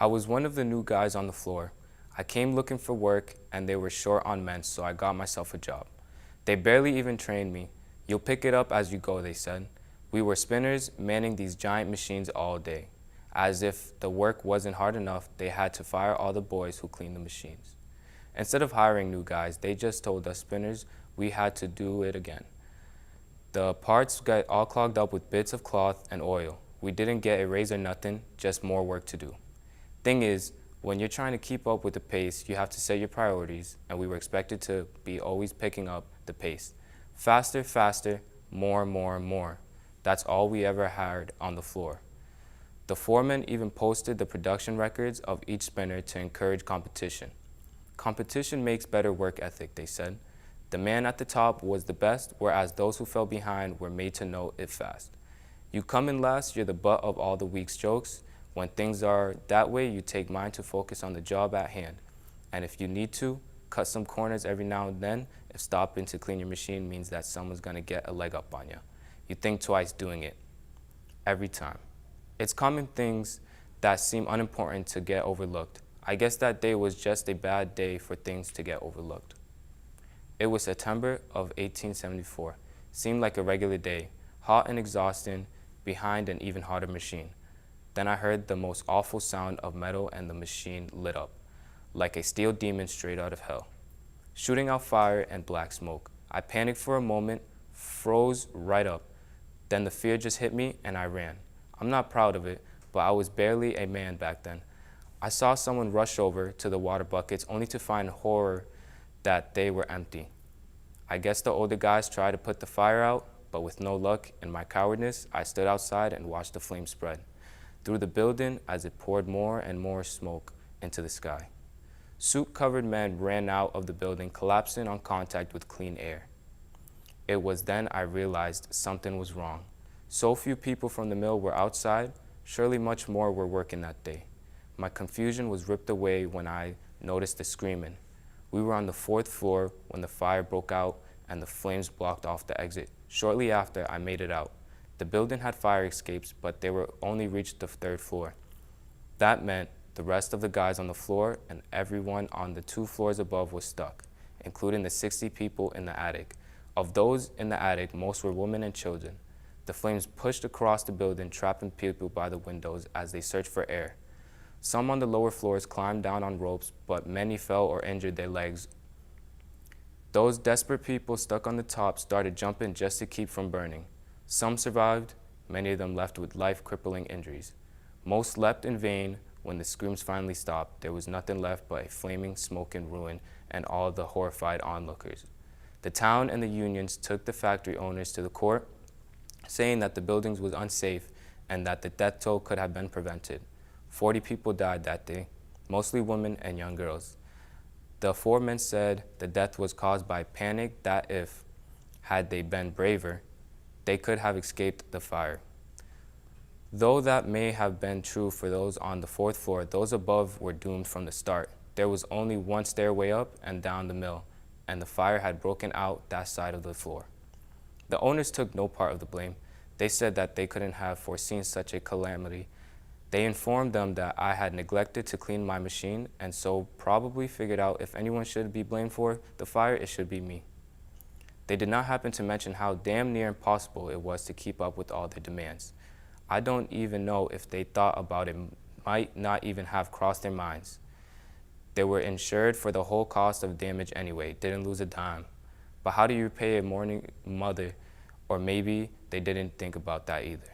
I was one of the new guys on the floor. I came looking for work and they were short on men, so I got myself a job. They barely even trained me. You'll pick it up as you go, they said. We were spinners manning these giant machines all day. As if the work wasn't hard enough, they had to fire all the boys who cleaned the machines. Instead of hiring new guys, they just told us spinners we had to do it again. The parts got all clogged up with bits of cloth and oil. We didn't get a raise or nothing, just more work to do. Thing is, when you're trying to keep up with the pace, you have to set your priorities, and we were expected to be always picking up the pace. Faster, faster, more, more, more. That's all we ever had on the floor. The foreman even posted the production records of each spinner to encourage competition. Competition makes better work ethic, they said. The man at the top was the best, whereas those who fell behind were made to know it fast. You come in last, you're the butt of all the week's jokes. When things are that way, you take mine to focus on the job at hand. And if you need to, cut some corners every now and then if stopping to clean your machine means that someone's gonna get a leg up on you. You think twice doing it. Every time. It's common things that seem unimportant to get overlooked. I guess that day was just a bad day for things to get overlooked. It was September of 1874. Seemed like a regular day, hot and exhausting, behind an even hotter machine. Then I heard the most awful sound of metal and the machine lit up, like a steel demon straight out of hell, shooting out fire and black smoke. I panicked for a moment, froze right up. Then the fear just hit me and I ran. I'm not proud of it, but I was barely a man back then. I saw someone rush over to the water buckets only to find horror that they were empty. I guess the older guys tried to put the fire out, but with no luck, in my cowardness, I stood outside and watched the flames spread through the building as it poured more and more smoke into the sky. Soot-covered men ran out of the building, collapsing on contact with clean air. It was then I realized something was wrong. So few people from the mill were outside, surely much more were working that day. My confusion was ripped away when I noticed the screaming. We were on the 4th floor when the fire broke out and the flames blocked off the exit. Shortly after, I made it out. The building had fire escapes, but they were only reached the 3rd floor. That meant the rest of the guys on the floor and everyone on the 2 floors above was stuck, including the 60 people in the attic. Of those in the attic, most were women and children. The flames pushed across the building, trapping people by the windows as they searched for air. Some on the lower floors climbed down on ropes, but many fell or injured their legs. Those desperate people stuck on the top started jumping just to keep from burning. Some survived, many of them left with life-crippling injuries. Most leapt in vain. When the screams finally stopped, there was nothing left but a flaming, smoking ruin and all the horrified onlookers. The town and the unions took the factory owners to the court, saying that the buildings was unsafe and that the death toll could have been prevented. 40 people died that day, mostly women and young girls. The 4 men said the death was caused by panic that if, had they been braver, they could have escaped the fire. Though that may have been true for those on the 4th floor, those above were doomed from the start. There was only one stairway up and down the mill, and the fire had broken out that side of the floor. The owners took no part of the blame. They said that they couldn't have foreseen such a calamity. They informed them that I had neglected to clean my machine and so probably figured out if anyone should be blamed for the fire, it should be me. They did not happen to mention how damn near impossible it was to keep up with all their demands. I don't even know if they thought about it, might not even have crossed their minds. They were insured for the whole cost of damage anyway, didn't lose a dime. But how do you pay a mourning mother? Or maybe they didn't think about that either.